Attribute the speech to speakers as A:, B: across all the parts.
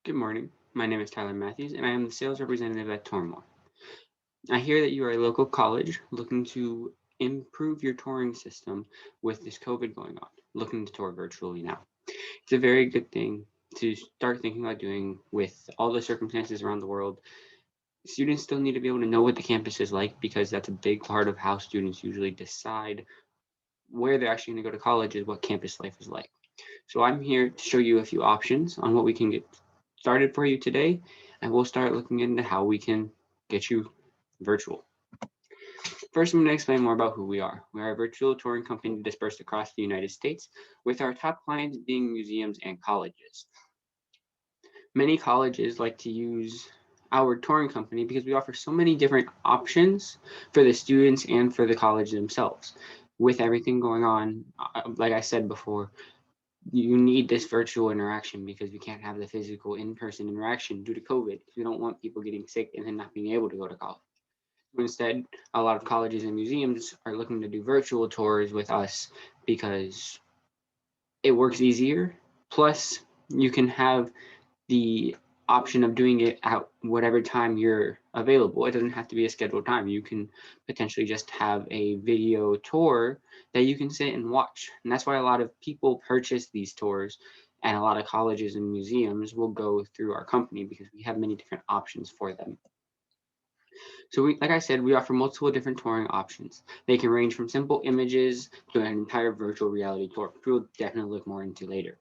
A: Good morning. My name is Tyler Matthews, and I am the sales representative at Tormore. I hear that you are a local college looking to improve your touring system with this COVID going on, looking to tour virtually now. It's a very good thing to start thinking about doing with all the circumstances around the world. Students still need to be able to know what the campus is like because that's a big part of how students usually decide where they're actually going to go to college is what campus life is like. So I'm here to show you a few options on what we can get started for you today, and we'll start looking into how we can get you virtual. First, I'm going to explain more about who we are. We are a virtual touring company dispersed across the United States, with our top clients being museums and colleges. Many colleges like to use our touring company because we offer so many different options for the students and for the college themselves. With everything going on, like I said before, you need this virtual interaction because we can't have the physical in-person interaction due to COVID. We don't want people getting sick and then not being able to go to college. Instead, a lot of colleges and museums are looking to do virtual tours with us because it works easier. Plus, you can have the option of doing it at whatever time you're available. It doesn't have to be a scheduled time. You can potentially just have a video tour that you can sit and watch. And that's why a lot of people purchase these tours, and a lot of colleges and museums will go through our company because we have many different options for them. So like I said, we offer multiple different touring options. They can range from simple images to an entire virtual reality tour, which we'll definitely look more into later.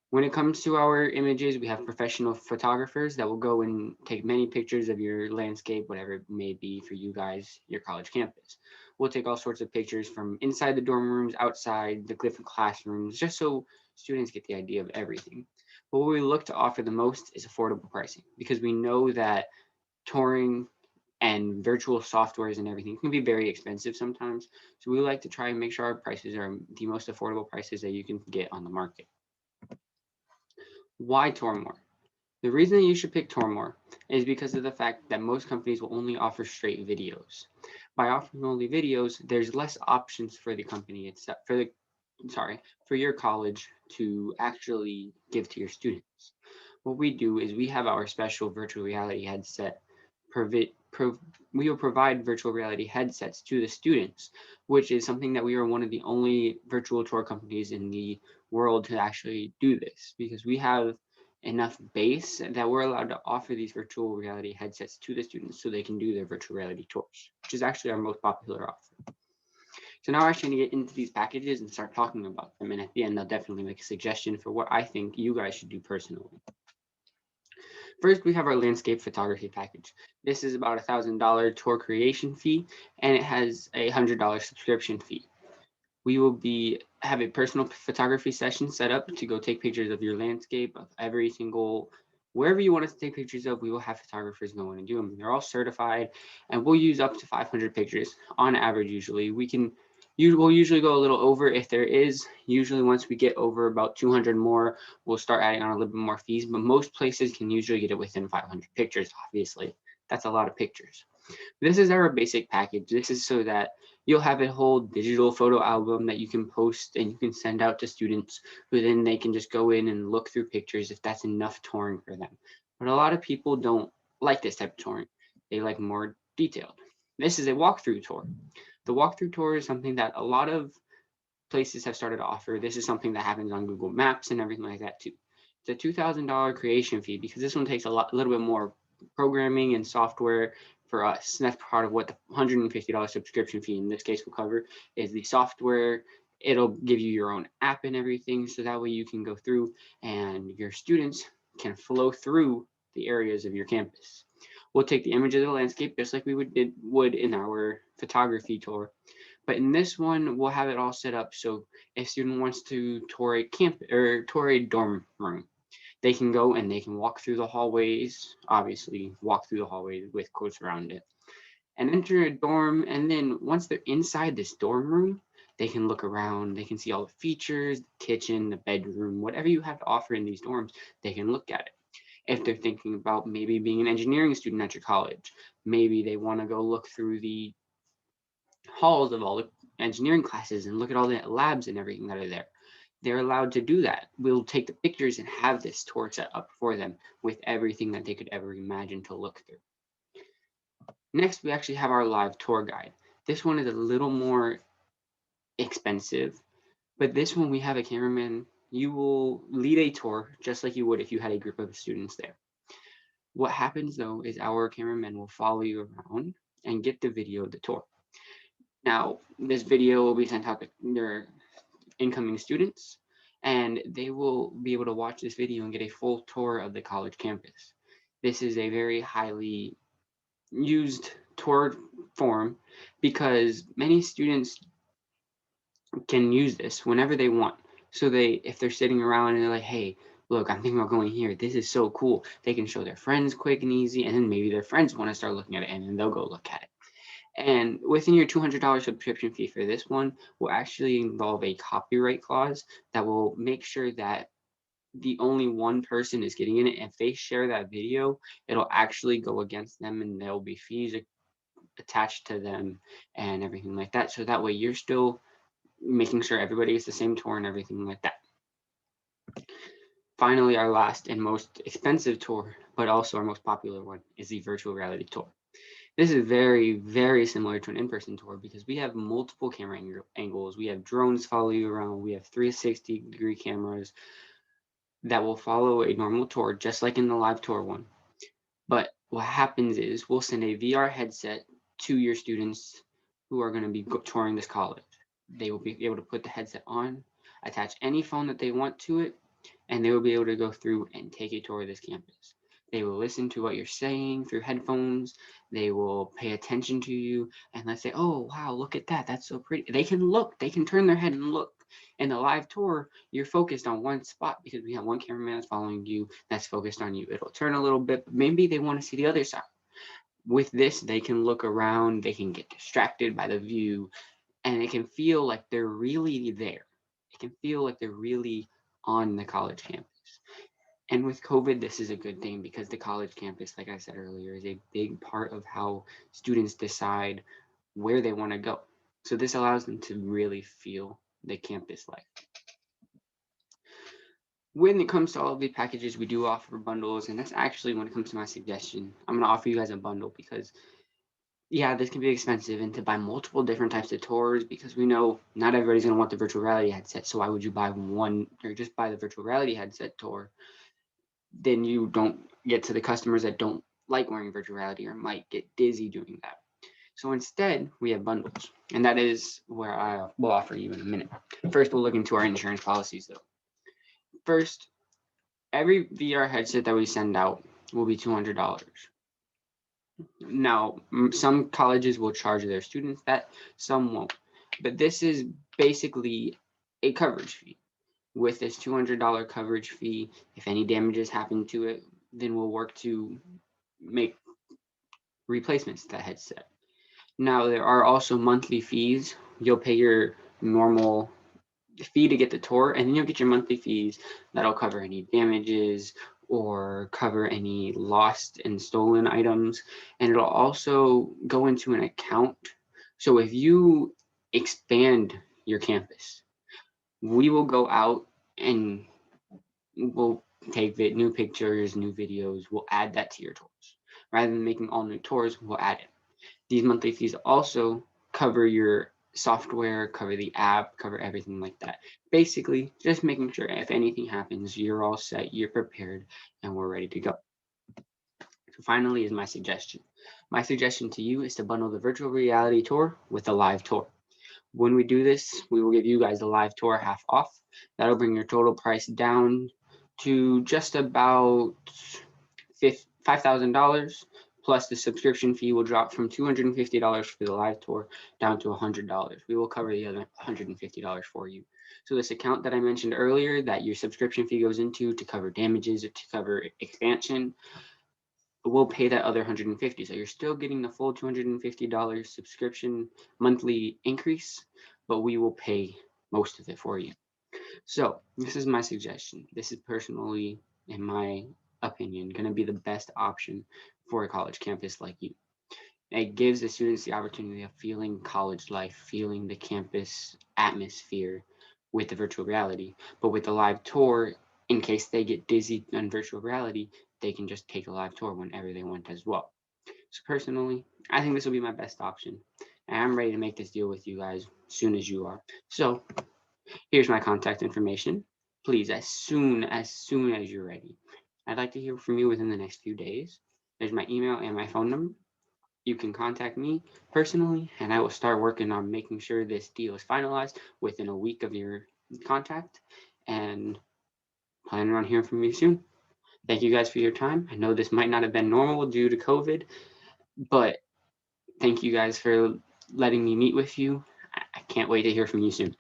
A: When it comes to our images, we have professional photographers that will go and take many pictures of your landscape, whatever it may be for you guys, your college campus. We'll take all sorts of pictures from inside the dorm rooms, outside the different classrooms, just so students get the idea of everything. But what we look to offer the most is affordable pricing because we know that touring and virtual softwares and everything can be very expensive sometimes. So we like to try and make sure our prices are the most affordable prices that you can get on the market. Why Tormore? The reason that you should pick Tormore is because of the fact that most companies will only offer straight videos. By offering only videos, there's less options for the company itself, for your college to actually give to your students. What we do is we have our special virtual reality headset. We will provide virtual reality headsets to the students, which is something that we are one of the only virtual tour companies in the world to actually do this because we have enough base that we're allowed to offer these virtual reality headsets to the students so they can do their virtual reality tours, which is actually our most popular offer. So now we're actually going to get into these packages and start talking about them. And at the end, I'll definitely make a suggestion for what I think you guys should do personally. First, we have our landscape photography package. This is about $1,000 tour creation fee, and it has a $100 subscription fee. We will have a personal photography session set up to go take pictures of your landscape, of every single, wherever you want us to take pictures of, we will have photographers go in and do them. They're all certified, and we'll use up to 500 pictures on average. Usually we'll usually go a little over if there is. Usually once we get over about 200 more, we'll start adding on a little bit more fees, but most places can usually get it within 500 pictures. Obviously, that's a lot of pictures. This is our basic package. This is so that you'll have a whole digital photo album that you can post and you can send out to students who then they can just go in and look through pictures if that's enough touring for them. But a lot of people don't like this type of touring. They like more detailed. This is a walkthrough tour. The walkthrough tour is something that a lot of places have started to offer. This is something that happens on Google Maps and everything like that too. It's a $2,000 creation fee because this one takes a little bit more programming and software for us. And that's part of what the $150 subscription fee in this case will cover is the software. It'll give you your own app and everything. So that way you can go through and your students can flow through the areas of your campus. We'll take the image of the landscape just like we would in our photography tour. But in this one, we'll have it all set up so if a student wants to tour a camp or tour a dorm room, they can go and they can walk through the hallways, obviously walk through the hallways with quotes around it, and enter a dorm. And then once they're inside this dorm room, they can look around, they can see all the features, the kitchen, the bedroom, whatever you have to offer in these dorms, they can look at it. If they're thinking about maybe being an engineering student at your college, maybe they want to go look through the halls of all the engineering classes and look at all the labs and everything that are there. they're allowed to do that. We'll take the pictures and have this tour set up for them with everything that they could ever imagine to look through. Next, we actually have our live tour guide. This one is a little more expensive, but this one we have a cameraman. You will lead a tour just like you would if you had a group of students there. What happens though is our cameramen will follow you around and get the video of the tour. Now, this video will be sent out to their incoming students, and they will be able to watch this video and get a full tour of the college campus. This is a very highly used tour form because many students can use this whenever they want. So if they're sitting around and they're like, hey, look, I'm thinking about going here. This is so cool. They can show their friends quick and easy, and then maybe their friends want to start looking at it, and then they'll go look at it. And within your $200 subscription fee for this one will actually involve a copyright clause that will make sure that the only one person is getting in it. If they share that video, it'll actually go against them, and there'll be fees attached to them and everything like that. So that way you're still making sure everybody gets the same tour and everything like that. Finally, our last and most expensive tour, but also our most popular one, is the virtual reality tour. This is very, very similar to an in-person tour because we have multiple camera angles. We have drones follow you around. We have 360-degree cameras that will follow a normal tour, just like in the live tour one. But what happens is we'll send a VR headset to your students who are going to be touring this college. They will be able to put the headset on, attach any phone that they want to it, and they will be able to go through and take a tour of this campus. They will listen to what you're saying through headphones. They will pay attention to you, and let's say, oh, wow, look at that. That's so pretty. They can look. They can turn their head and look. In the live tour, you're focused on one spot because we have one cameraman that's following you that's focused on you. It'll turn a little bit, but maybe they want to see the other side. With this, they can look around. They can get distracted by the view, and it can feel like they're really there. It can feel like they're really on the college campus. And with COVID, this is a good thing because the college campus, like I said earlier, is a big part of how students decide where they want to go. So this allows them to really feel the campus life. When it comes to all of the packages, we do offer bundles, and that's actually when it comes to my suggestion. I'm going to offer you guys a bundle because yeah, this can be expensive, and to buy multiple different types of tours because we know not everybody's going to want the virtual reality headset. So why would you buy one or just buy the virtual reality headset tour? Then you don't get to the customers that don't like wearing virtual reality or might get dizzy doing that. So instead, we have bundles, and that is where I will offer you in a minute. First, we'll look into our insurance policies though. First, every VR headset that we send out will be $200. Now, some colleges will charge their students that, some won't. But this is basically a coverage fee. With this $200 coverage fee, if any damages happen to it, then we'll work to make replacements to that headset. Now, there are also monthly fees. You'll pay your normal fee to get the tour, and then you'll get your monthly fees that'll cover any damages or cover any lost and stolen items. And it'll also go into an account. So if you expand your campus, we will go out and we'll take new pictures, new videos. We'll add that to your tours. Rather than making all new tours, we'll add it. These monthly fees also cover your software, cover the app, cover everything like that. Basically, just making sure if anything happens, you're all set, you're prepared, and we're ready to go. So finally is my suggestion. My suggestion to you is to bundle the virtual reality tour with the live tour. When we do this, we will give you guys the live tour half off. That'll bring your total price down to just about $5,000, plus the subscription fee will drop from $250 for the live tour down to $100. We will cover the other $150 for you. So this account that I mentioned earlier that your subscription fee goes into to cover damages or to cover expansion, we'll pay that other $150. So you're still getting the full $250 subscription monthly increase, but we will pay most of it for you. So this is my suggestion. This is personally, in my opinion, going to be the best option for a college campus like you. It gives the students the opportunity of feeling college life, feeling the campus atmosphere with the virtual reality. But with the live tour, in case they get dizzy on virtual reality, they can just take a live tour whenever they want as well. So personally, I think this will be my best option. And I'm ready to make this deal with you guys as soon as you are. So here's my contact information. Please, as soon as you're ready. I'd like to hear from you within the next few days. There's my email and my phone number. You can contact me personally, and I will start working on making sure this deal is finalized within a week of your contact, and planning on hearing from you soon. Thank you guys for your time. I know this might not have been normal due to COVID, but thank you guys for letting me meet with you. I can't wait to hear from you soon.